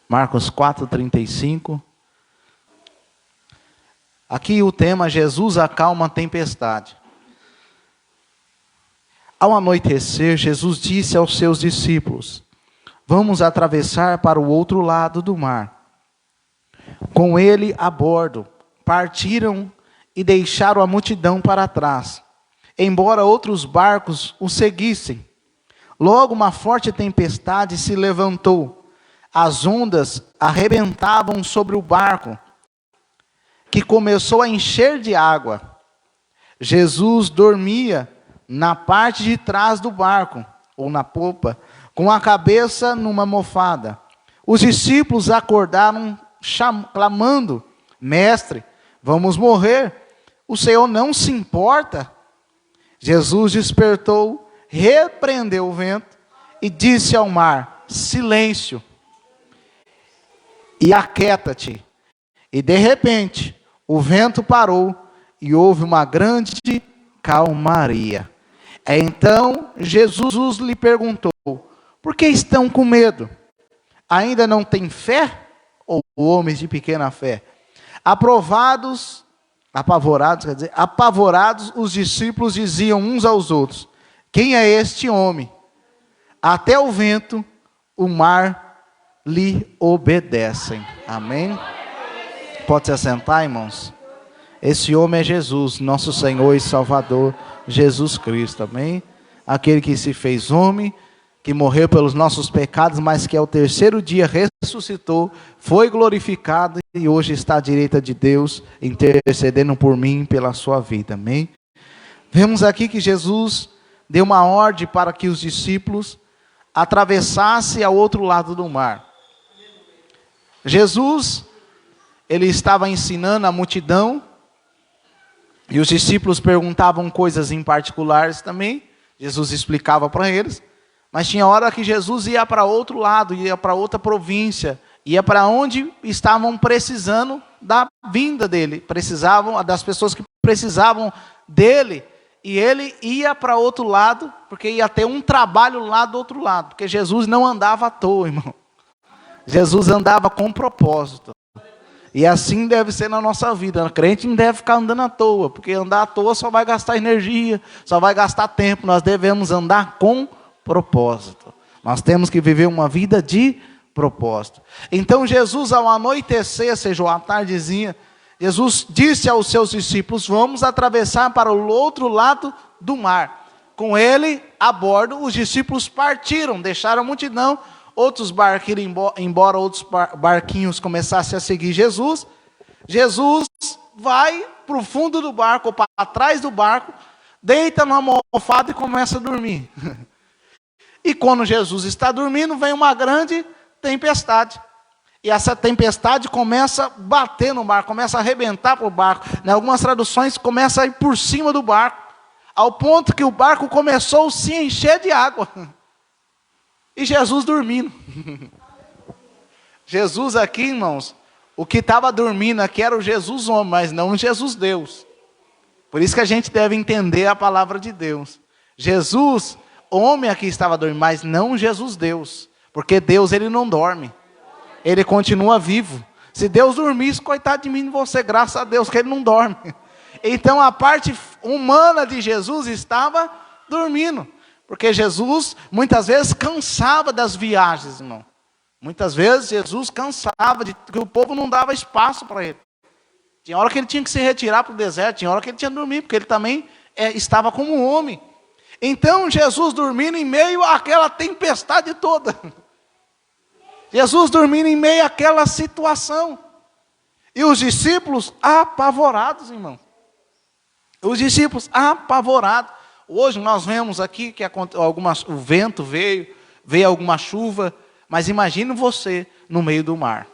Marcos 4:35. Aqui o tema: Jesus acalma a tempestade. Ao anoitecer, Jesus disse aos seus discípulos: vamos atravessar para o outro lado do mar. Com ele a bordo, partiram e deixaram a multidão para trás, embora outros barcos o seguissem. Logo uma forte tempestade se levantou. As ondas arrebentavam sobre o barco, que começou a encher de água. Jesus dormia na parte de trás do barco, ou na popa, com a cabeça numa almofada. Os discípulos acordaram clamando: mestre, vamos morrer, o Senhor não se importa? Jesus despertou, repreendeu o vento e disse ao mar: silêncio, e aquieta-te. E de repente o vento parou e houve uma grande calmaria. Então Jesus lhe perguntou: por que estão com medo? Ainda não têm fé? Ou homens de pequena fé? Apavorados, os discípulos diziam uns aos outros: quem é este homem? Até o vento, o mar lhe obedecem. Amém? Pode se assentar, irmãos? Esse homem é Jesus, nosso Senhor e Salvador, Jesus Cristo. Amém? Aquele que se fez homem, que morreu pelos nossos pecados, mas que ao terceiro dia ressuscitou, foi glorificado e hoje está à direita de Deus, intercedendo por mim e pela sua vida. Amém? Vemos aqui que Jesus deu uma ordem para que os discípulos atravessassem ao outro lado do mar. Jesus, ele estava ensinando a multidão, e os discípulos perguntavam coisas em particulares também. Jesus explicava para eles. Mas tinha hora que Jesus ia para outro lado, ia para outra província, ia para onde estavam precisando da vinda dele, precisavam das pessoas que precisavam dele, e ele ia para outro lado, porque ia ter um trabalho lá do outro lado, porque Jesus não andava à toa, irmão. Jesus andava com propósito. E assim deve ser na nossa vida. O crente não deve ficar andando à toa, porque andar à toa só vai gastar energia, só vai gastar tempo. Nós devemos andar com propósito. Nós temos que viver uma vida de propósito. Então Jesus, ao anoitecer, seja à tardezinha, Jesus disse aos seus discípulos: vamos atravessar para o outro lado do mar. Com ele a bordo, os discípulos partiram, deixaram a multidão, outros barquinhos, embora outros barquinhos começassem a seguir Jesus. Jesus vai para o fundo do barco, ou para trás do barco, deita numa almofada e começa a dormir. E quando Jesus está dormindo, vem uma grande tempestade. E essa tempestade começa a bater no barco, começa a arrebentar para o barco. Em algumas traduções, começa a ir por cima do barco, ao ponto que o barco começou a se encher de água. E Jesus dormindo. Jesus aqui, irmãos, o que estava dormindo aqui era o Jesus homem, mas não o Jesus Deus. Por isso que a gente deve entender a palavra de Deus. Jesus homem aqui estava dormindo, mas não Jesus Deus, porque Deus, ele não dorme, ele continua vivo. Se Deus dormisse, coitado de mim e de você, graças a Deus que ele não dorme. Então a parte humana de Jesus estava dormindo, porque Jesus muitas vezes cansava das viagens, irmão. Muitas vezes Jesus cansava de que o povo não dava espaço para ele. Tinha hora que ele tinha que se retirar para o deserto, tinha hora que ele tinha que dormir, porque ele também estava como um homem. Então Jesus dormindo em meio àquela tempestade toda. Jesus dormindo em meio àquela situação. E os discípulos apavorados, irmão. Os discípulos apavorados. Hoje nós vemos aqui que o vento veio alguma chuva. Mas imagine você no meio do mar,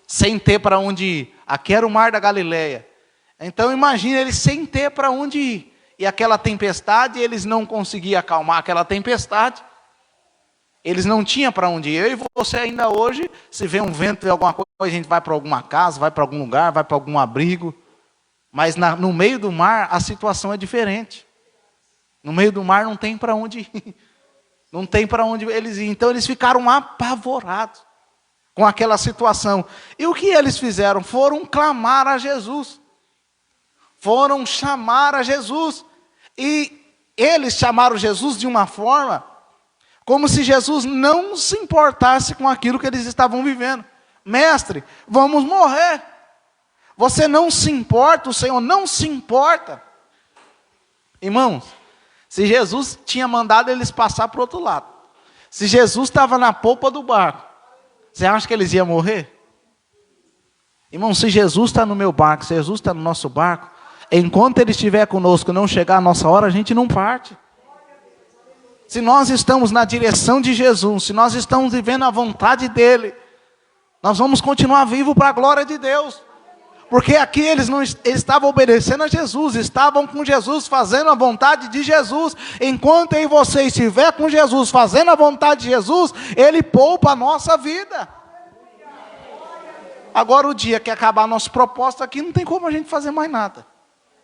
sem ter para onde ir. Aqui era o mar da Galileia. Então imagine eles sem ter para onde ir. E aquela tempestade, eles não conseguiam acalmar aquela tempestade. Eles não tinham para onde ir. Eu e você ainda hoje, se vê um vento, vê alguma coisa, a gente vai para alguma casa, vai para algum lugar, vai para algum abrigo. Mas no meio do mar, a situação é diferente. No meio do mar não tem para onde ir. Não tem para onde eles ir. Então eles ficaram apavorados. com aquela situação. E o que eles fizeram? Foram clamar a Jesus. Foram chamar a Jesus. E eles chamaram Jesus de uma forma como se Jesus não se importasse com aquilo que eles estavam vivendo. Mestre, vamos morrer. Você não se importa, o Senhor não se importa. Irmãos, se Jesus tinha mandado eles passar para o outro lado, se Jesus estava na polpa do barco, você acha que eles iam morrer? Irmão, se Jesus está no meu barco, se Jesus está no nosso barco, enquanto Ele estiver conosco, não chegar a nossa hora, a gente não parte. Se nós estamos na direção de Jesus, se nós estamos vivendo a vontade dEle, nós vamos continuar vivos para a glória de Deus. Porque aqui eles estavam obedecendo a Jesus, estavam com Jesus, fazendo a vontade de Jesus. Enquanto eu e você estiver com Jesus, fazendo a vontade de Jesus, Ele poupa a nossa vida. Agora o dia que acabar nosso propósito aqui, não tem como a gente fazer mais nada.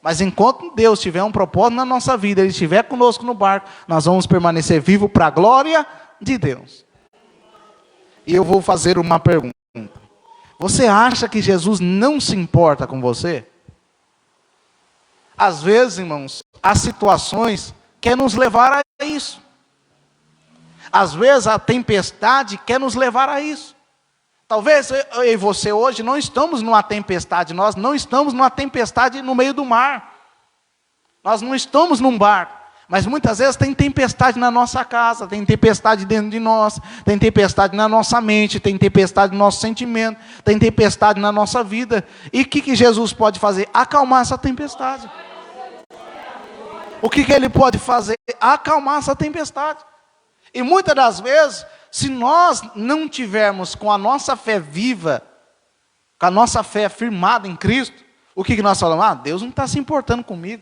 Mas enquanto Deus tiver um propósito na nossa vida, Ele estiver conosco no barco, nós vamos permanecer vivos para a glória de Deus. E eu vou fazer uma pergunta. Você acha que Jesus não se importa com você? Às vezes, irmãos, as situações querem nos levar a isso. Às vezes a tempestade quer nos levar a isso. Talvez eu e você hoje não estamos numa tempestade, nós não estamos numa tempestade no meio do mar. Nós não estamos num barco. Mas muitas vezes tem tempestade na nossa casa, tem tempestade dentro de nós, tem tempestade na nossa mente, tem tempestade no nosso sentimento, tem tempestade na nossa vida. E o que Jesus pode fazer? Acalmar essa tempestade. O que Ele pode fazer? Acalmar essa tempestade. E muitas das vezes, se nós não tivermos com a nossa fé viva, com a nossa fé firmada em Cristo, o que nós falamos? Deus não está se importando comigo.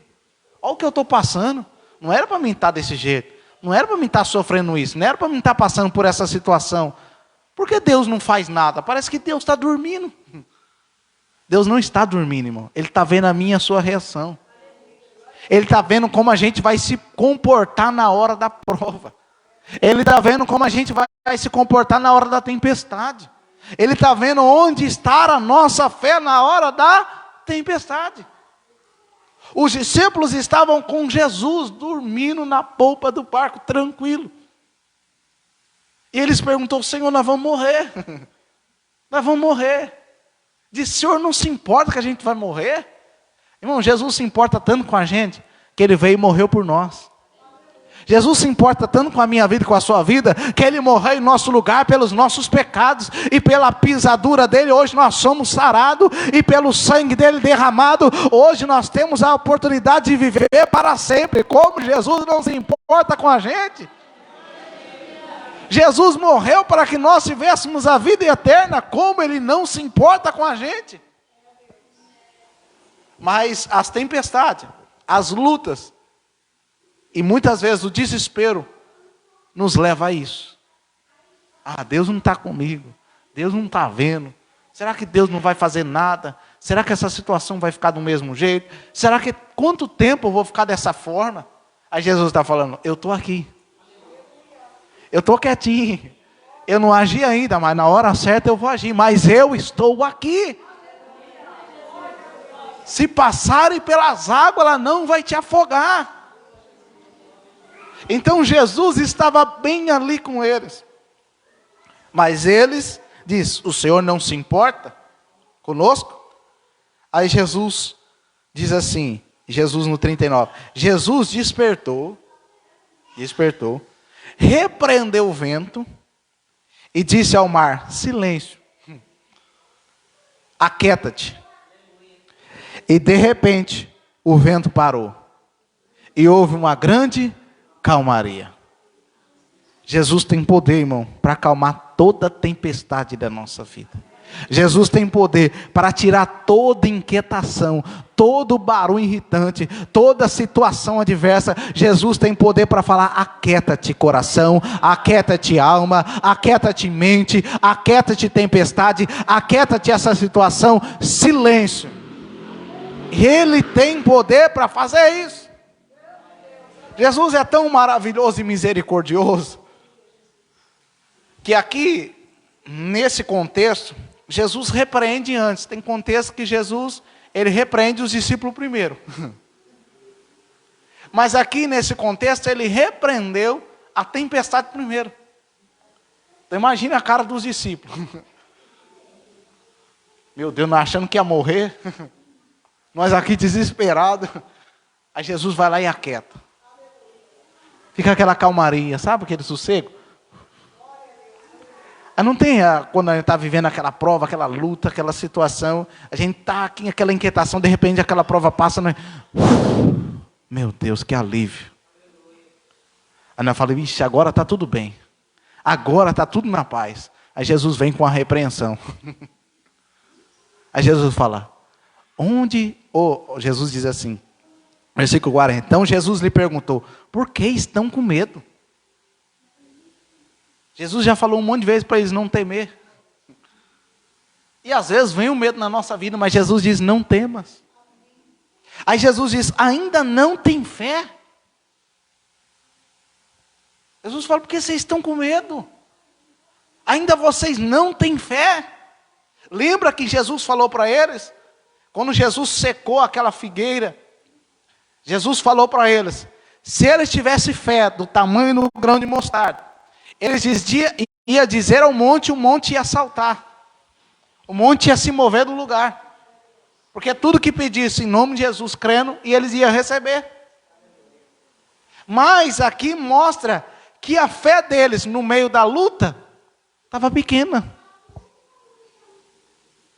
Olha o que eu estou passando. Não era para mim estar desse jeito. Não era para mim estar sofrendo isso. Não era para mim estar passando por essa situação. Por que Deus não faz nada? Parece que Deus está dormindo. Deus não está dormindo, irmão. Ele está vendo a minha e a sua reação. Ele está vendo como a gente vai se comportar na hora da prova. Ele está vendo como a gente vai se comportar na hora da tempestade. Ele está vendo onde está a nossa fé na hora da tempestade. Os discípulos estavam com Jesus, dormindo na polpa do barco, tranquilo. E eles perguntaram: Senhor, nós vamos morrer. Nós vamos morrer. Disse: Senhor, não se importa que a gente vai morrer? Irmão, Jesus se importa tanto com a gente, que Ele veio e morreu por nós. Jesus se importa tanto com a minha vida e com a sua vida, que Ele morreu em nosso lugar pelos nossos pecados, e pela pisadura dEle, hoje nós somos sarados, e pelo sangue dEle derramado, hoje nós temos a oportunidade de viver para sempre. Como Jesus não se importa com a gente? Jesus morreu para que nós tivéssemos a vida eterna, como Ele não se importa com a gente? Mas as tempestades, as lutas, e muitas vezes o desespero nos leva a isso. Deus não está comigo. Deus não está vendo. Será que Deus não vai fazer nada? Será que essa situação vai ficar do mesmo jeito? Será que quanto tempo eu vou ficar dessa forma? Aí Jesus está falando: eu estou aqui. Eu estou quietinho. Eu não agi ainda, mas na hora certa eu vou agir. Mas eu estou aqui. Se passarem pelas águas, ela não vai te afogar. Então Jesus estava bem ali com eles. Mas eles diz: o Senhor não se importa conosco? Aí Jesus diz assim, Jesus no 39, Jesus despertou, repreendeu o vento e disse ao mar: silêncio, aquieta-te. E de repente o vento parou e houve uma grande calmaria. Jesus tem poder, irmão, para acalmar toda tempestade da nossa vida. Jesus tem poder para tirar toda inquietação, todo barulho irritante, toda situação adversa. Jesus tem poder para falar: aquieta-te coração, aquieta-te alma, aquieta-te mente, aquieta-te tempestade, aquieta-te essa situação, silêncio. Ele tem poder para fazer isso. Jesus é tão maravilhoso e misericordioso, que aqui nesse contexto, Jesus repreende antes. Tem contexto que Jesus, ele repreende os discípulos primeiro. Mas aqui nesse contexto, ele repreendeu a tempestade primeiro. Então imagine a cara dos discípulos. Meu Deus, nós achando que ia morrer. Nós aqui desesperados. Aí Jesus vai lá e aquieta. Fica aquela calmaria, sabe aquele sossego? Aí não tem, quando a gente está vivendo aquela prova, aquela luta, aquela situação, a gente está aqui aquela inquietação, de repente aquela prova passa, né? Meu Deus, que alívio. Aí nós falamos, vixe, agora está tudo bem. Agora está tudo na paz. Aí Jesus vem com a repreensão. Aí Jesus fala, Jesus diz assim, versículo 40, então Jesus lhe perguntou, por que estão com medo? Jesus já falou um monte de vezes para eles não temer. E às vezes vem o medo na nossa vida, mas Jesus diz, não temas. Aí Jesus diz, ainda não tem fé? Jesus fala, por que vocês estão com medo? Ainda vocês não têm fé? Lembra que Jesus falou para eles? Quando Jesus secou aquela figueira, Jesus falou para eles, se eles tivessem fé do tamanho do grão de mostarda, eles ia dizer ao monte, o monte ia saltar. O monte ia se mover do lugar. Porque tudo que pedisse em nome de Jesus, crendo, e eles iam receber. Mas aqui mostra que a fé deles no meio da luta estava pequena.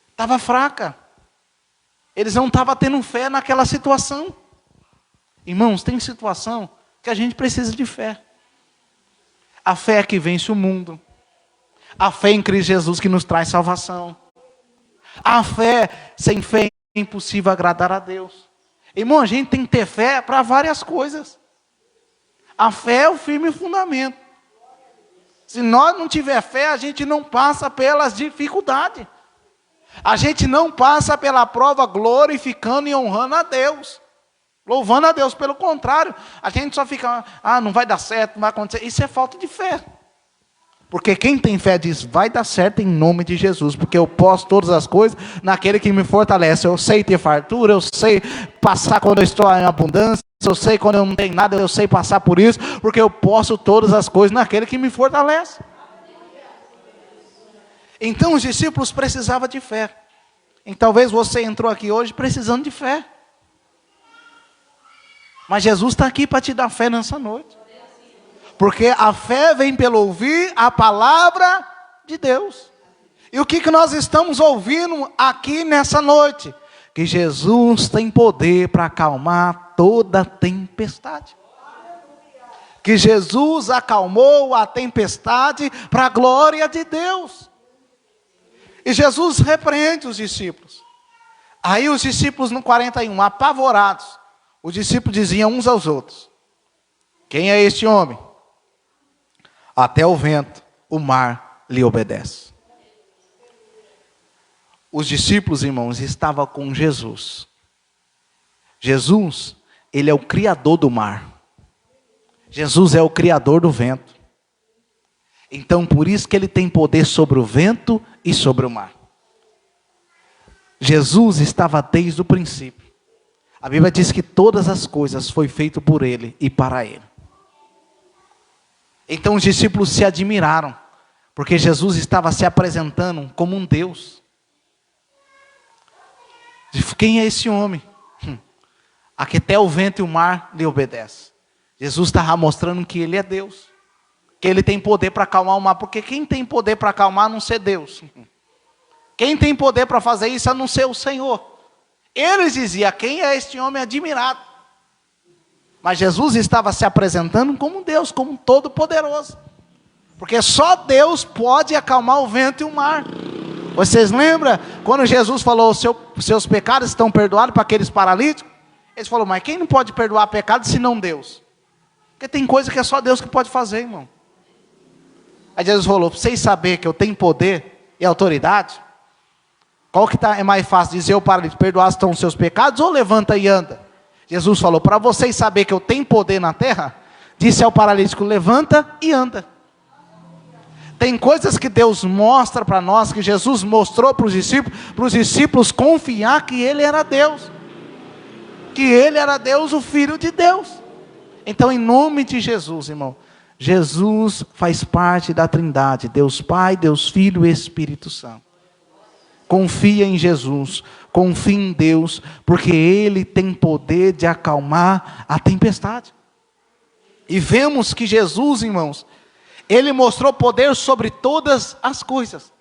Estava fraca. Eles não estavam tendo fé naquela situação. Irmãos, tem situação que a gente precisa de fé. A fé que vence o mundo. A fé em Cristo Jesus que nos traz salvação. A fé, sem fé é impossível agradar a Deus. Irmão, a gente tem que ter fé para várias coisas. A fé é o firme fundamento. Se nós não tiver fé, a gente não passa pelas dificuldades. A gente não passa pela prova glorificando e honrando a Deus. Louvando a Deus, pelo contrário, a gente só fica, não vai dar certo, não vai acontecer. Isso é falta de fé. Porque quem tem fé diz, vai dar certo em nome de Jesus, porque eu posso todas as coisas naquele que me fortalece. Eu sei ter fartura, eu sei passar quando eu estou em abundância, eu sei quando eu não tenho nada, eu sei passar por isso, porque eu posso todas as coisas naquele que me fortalece. Então os discípulos precisavam de fé. E talvez você entrou aqui hoje precisando de fé. Mas Jesus está aqui para te dar fé nessa noite. Porque a fé vem pelo ouvir a palavra de Deus. E o que nós estamos ouvindo aqui nessa noite? Que Jesus tem poder para acalmar toda tempestade. Que Jesus acalmou a tempestade para a glória de Deus. E Jesus repreende os discípulos. Aí os discípulos no 41, apavorados, os discípulos diziam uns aos outros, quem é este homem? Até o vento, o mar lhe obedece. Os discípulos, irmãos, estavam com Jesus. Jesus, ele é o criador do mar. Jesus é o criador do vento. Então, por isso que ele tem poder sobre o vento e sobre o mar. Jesus estava desde o princípio. A Bíblia diz que todas as coisas foi feito por ele e para ele. Então os discípulos se admiraram, porque Jesus estava se apresentando como um Deus. Quem é esse homem? Aqui até o vento e o mar lhe obedecem. Jesus estava mostrando que ele é Deus. Que ele tem poder para acalmar o mar. Porque quem tem poder para acalmar a não ser Deus? Quem tem poder para fazer isso a não ser o Senhor? Eles diziam, quem é este homem admirado? Mas Jesus estava se apresentando como Deus, como todo-poderoso. Porque só Deus pode acalmar o vento e o mar. Vocês lembram quando Jesus falou, seus pecados estão perdoados para aqueles paralíticos? Ele falou, mas quem não pode perdoar pecados senão Deus? Porque tem coisa que é só Deus que pode fazer, irmão. Aí Jesus falou, para vocês saberem que eu tenho poder e autoridade, qual que é mais fácil dizer ao paralítico, perdoar estão os seus pecados ou levanta e anda? Jesus falou, para vocês saberem que eu tenho poder na terra, disse ao paralítico, levanta e anda. Tem coisas que Deus mostra para nós, que Jesus mostrou para os discípulos confiar que Ele era Deus. Que Ele era Deus, o Filho de Deus. Então, em nome de Jesus, irmão, Jesus faz parte da Trindade, Deus Pai, Deus Filho e Espírito Santo. Confia em Jesus, confia em Deus, porque Ele tem poder de acalmar a tempestade. E vemos que Jesus, irmãos, Ele mostrou poder sobre todas as coisas.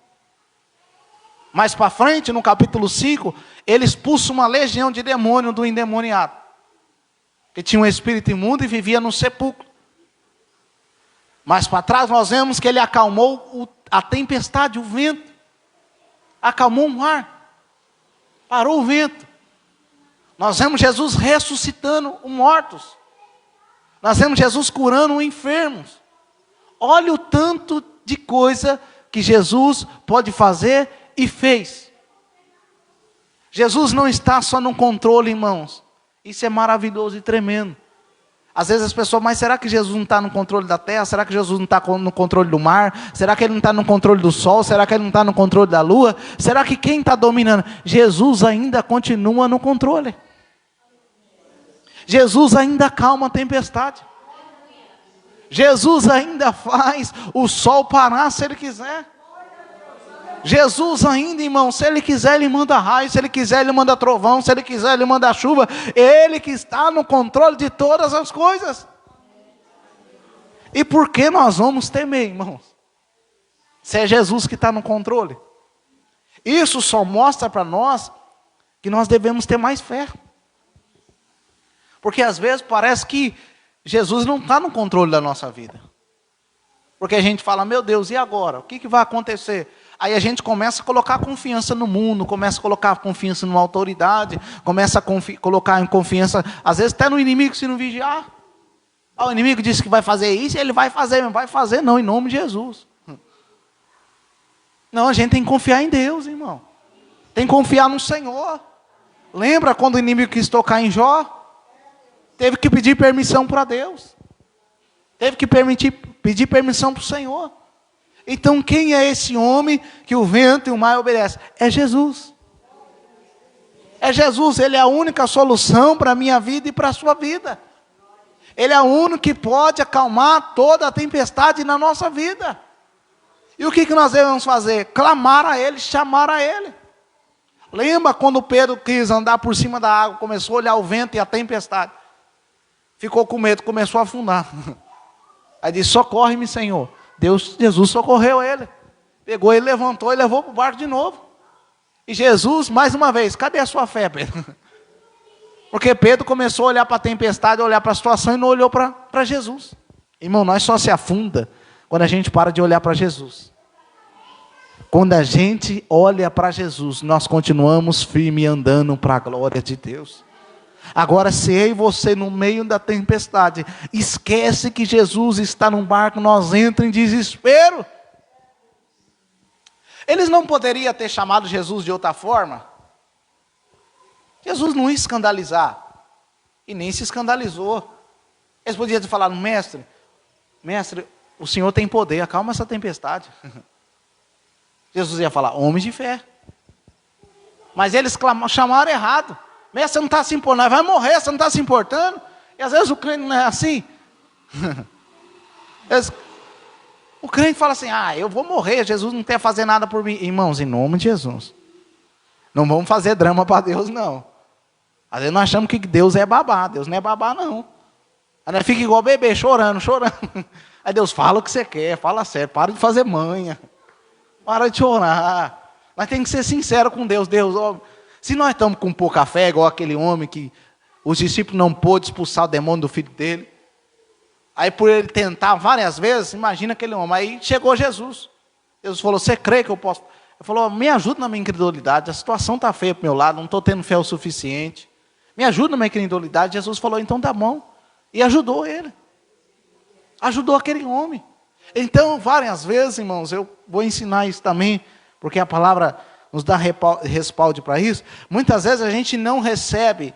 Mais para frente, no capítulo 5, Ele expulsa uma legião de demônio do endemoniado, que tinha um espírito imundo e vivia no sepulcro. Mais para trás nós vemos que Ele acalmou a tempestade, o vento. Acalmou o mar. Parou o vento. Nós vemos Jesus ressuscitando os mortos. Nós vemos Jesus curando os enfermos. Olha o tanto de coisa que Jesus pode fazer e fez. Jesus não está só no controle, irmãos. Isso é maravilhoso e tremendo. Às vezes as pessoas, mas será que Jesus não está no controle da terra? Será que Jesus não está no controle do mar? Será que Ele não está no controle do sol? Será que Ele não está no controle da lua? Será que quem está dominando? Jesus ainda continua no controle. Jesus ainda acalma a tempestade. Jesus ainda faz o sol parar se Ele quiser. Jesus ainda, irmão, se Ele quiser, Ele manda raio, se Ele quiser, Ele manda trovão, se Ele quiser, Ele manda chuva. Ele que está no controle de todas as coisas. E por que nós vamos temer, irmãos? Se é Jesus que está no controle. Isso só mostra para nós que nós devemos ter mais fé. Porque às vezes parece que Jesus não está no controle da nossa vida. Porque a gente fala, meu Deus, e agora? O que vai acontecer? Aí a gente começa a colocar confiança no mundo, começa a colocar confiança numa autoridade, começa a colocar em confiança, às vezes até no inimigo, se não vigiar. O inimigo disse que vai fazer isso, ele vai fazer, não vai fazer não, em nome de Jesus. Não, a gente tem que confiar em Deus, irmão. Tem que confiar no Senhor. Lembra quando o inimigo quis tocar em Jó? Teve que pedir permissão para Deus. Teve que pedir permissão para o Senhor. Então quem é esse homem que o vento e o mar obedecem? É Jesus. É Jesus, Ele é a única solução para a minha vida e para a sua vida. Ele é o único que pode acalmar toda a tempestade na nossa vida. E o que nós devemos fazer? Clamar a Ele, chamar a Ele. Lembra quando Pedro quis andar por cima da água, começou a olhar o vento e a tempestade. Ficou com medo, começou a afundar. Aí disse, socorre-me, Senhor. Jesus socorreu ele. Pegou ele, levantou e levou para o barco de novo. E Jesus, mais uma vez, cadê a sua fé, Pedro? Porque Pedro começou a olhar para a tempestade, a olhar para a situação e não olhou para Jesus. Irmão, nós só se afunda quando a gente para de olhar para Jesus. Quando a gente olha para Jesus, nós continuamos firme andando para a glória de Deus. Agora, se eu e você no meio da tempestade, esquece que Jesus está num barco, nós entramos em desespero. Eles não poderiam ter chamado Jesus de outra forma? Jesus não ia escandalizar. E nem se escandalizou. Eles podiam ter falado, mestre, o Senhor tem poder, acalma essa tempestade. Jesus ia falar, homens de fé. Mas eles chamaram errado. Mestre, você não está se importando, vai morrer, você não está se importando. E às vezes o crente não é assim. O crente fala assim, eu vou morrer, Jesus não quer fazer nada por mim. Irmãos, em nome de Jesus. Não vamos fazer drama para Deus, não. Às vezes nós achamos que Deus é babá. Deus não é babá, não. Aí nós fica igual bebê, chorando. Aí Deus fala o que você quer, fala sério, para de fazer manha. Para de chorar. Nós temos que ser sinceros com Deus. Se nós estamos com pouca fé, igual aquele homem que os discípulos não pôde expulsar o demônio do filho dele. Aí por ele tentar várias vezes, imagina aquele homem. Aí chegou Jesus. Jesus falou, você crê que eu posso? Ele falou, me ajuda na minha incredulidade, a situação está feia para o meu lado, não estou tendo fé o suficiente. Me ajuda na minha incredulidade. Jesus falou, então tá bom. E ajudou ele. Ajudou aquele homem. Então, várias vezes, irmãos, eu vou ensinar isso também, porque a palavra nos dá respaldo para isso. Muitas vezes a gente não recebe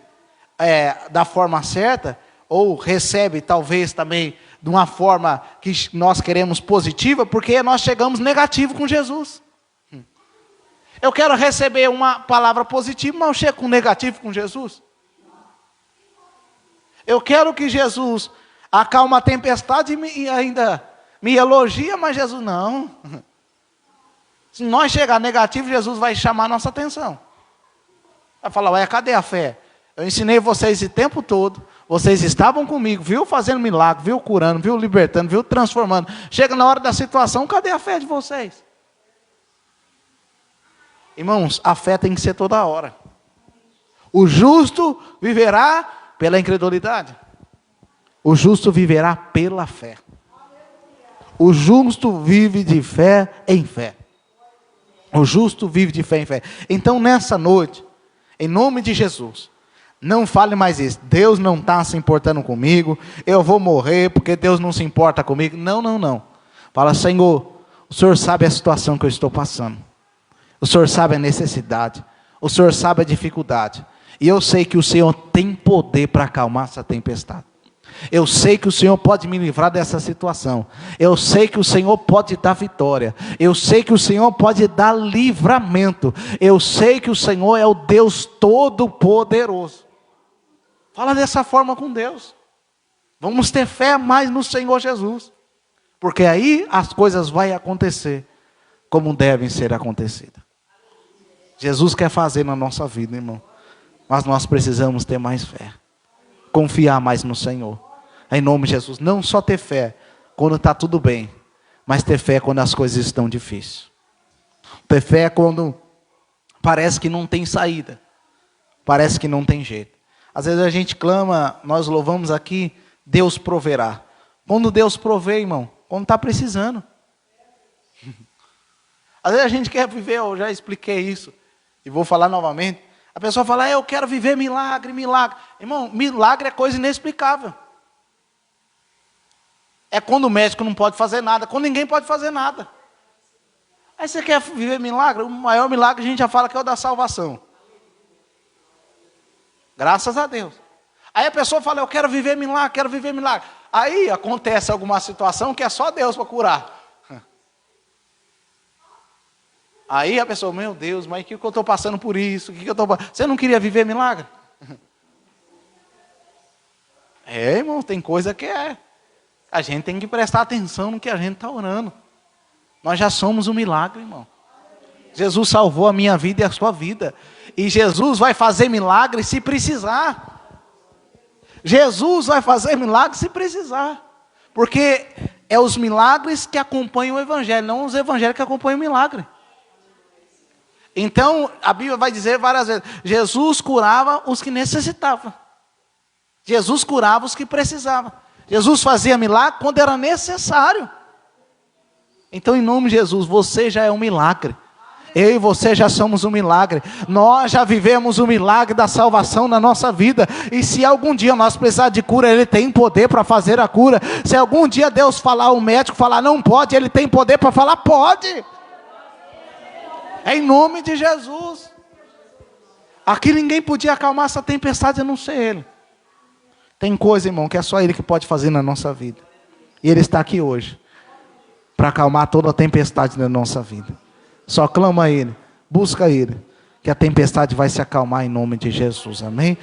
da forma certa, ou recebe talvez também de uma forma que nós queremos positiva, porque nós chegamos negativo com Jesus. Eu quero receber uma palavra positiva, mas eu chego com negativo com Jesus. Eu quero que Jesus acalme a tempestade e ainda me elogia, mas Jesus não. Se nós chegar negativo, Jesus vai chamar a nossa atenção. Vai falar, ué, cadê a fé? Eu ensinei vocês o tempo todo, vocês estavam comigo, viu fazendo milagre, viu curando, viu libertando, viu transformando. Chega na hora da situação, cadê a fé de vocês? Irmãos, a fé tem que ser toda hora. O justo viverá pela incredulidade. O justo viverá pela fé. O justo vive de fé em fé. O justo vive de fé em fé. Então nessa noite, em nome de Jesus, não fale mais isso. Deus não está se importando comigo. Eu vou morrer porque Deus não se importa comigo. Não, não, não. Fala, Senhor, o Senhor sabe a situação que eu estou passando. O Senhor sabe a necessidade. O Senhor sabe a dificuldade. E eu sei que o Senhor tem poder para acalmar essa tempestade. Eu sei que o Senhor pode me livrar dessa situação. Eu sei que o Senhor pode dar vitória. Eu sei que o Senhor pode dar livramento. Eu sei que o Senhor é o Deus Todo-Poderoso. Fala dessa forma com Deus. Vamos ter fé mais no Senhor Jesus. Porque aí as coisas vão acontecer como devem ser acontecidas. Jesus quer fazer na nossa vida, irmão. Mas nós precisamos ter mais fé. Confiar mais no Senhor. Em nome de Jesus. Não só ter fé quando está tudo bem. Mas ter fé quando as coisas estão difíceis. Ter fé quando parece que não tem saída. Parece que não tem jeito. Às vezes a gente clama, nós louvamos aqui, Deus proverá. Quando Deus provê, irmão? Quando está precisando. Às vezes a gente quer viver, eu já expliquei isso. E vou falar novamente. A pessoa fala, eu quero viver milagre, milagre. Irmão, milagre é coisa inexplicável. É quando o médico não pode fazer nada, quando ninguém pode fazer nada. Aí você quer viver milagre? O maior milagre a gente já fala que é o da salvação. Graças a Deus. Aí a pessoa fala, eu quero viver milagre, quero viver milagre. Aí acontece alguma situação que é só Deus para curar. Aí a pessoa, meu Deus, mas o que eu estou passando por isso? Você não queria viver milagre? É, irmão, tem coisa que é. A gente tem que prestar atenção no que a gente está orando. Nós já somos um milagre, irmão. Jesus salvou a minha vida e a sua vida. E Jesus vai fazer milagre se precisar. Jesus vai fazer milagre se precisar. Porque é os milagres que acompanham o evangelho, não os evangelhos que acompanham o milagre. Então, a Bíblia vai dizer várias vezes, Jesus curava os que necessitavam. Jesus curava os que precisavam. Jesus fazia milagre quando era necessário. Então, em nome de Jesus, você já é um milagre. Eu e você já somos um milagre. Nós já vivemos o milagre da salvação na nossa vida. E se algum dia nós precisarmos de cura, Ele tem poder para fazer a cura. Se algum dia Deus falar, o médico falar não pode, Ele tem poder para falar pode. É em nome de Jesus. Aqui ninguém podia acalmar essa tempestade a não ser Ele. Tem coisa, irmão, que é só Ele que pode fazer na nossa vida. E Ele está aqui hoje para acalmar toda a tempestade da nossa vida. Só clama a Ele, busca Ele, que a tempestade vai se acalmar em nome de Jesus. Amém?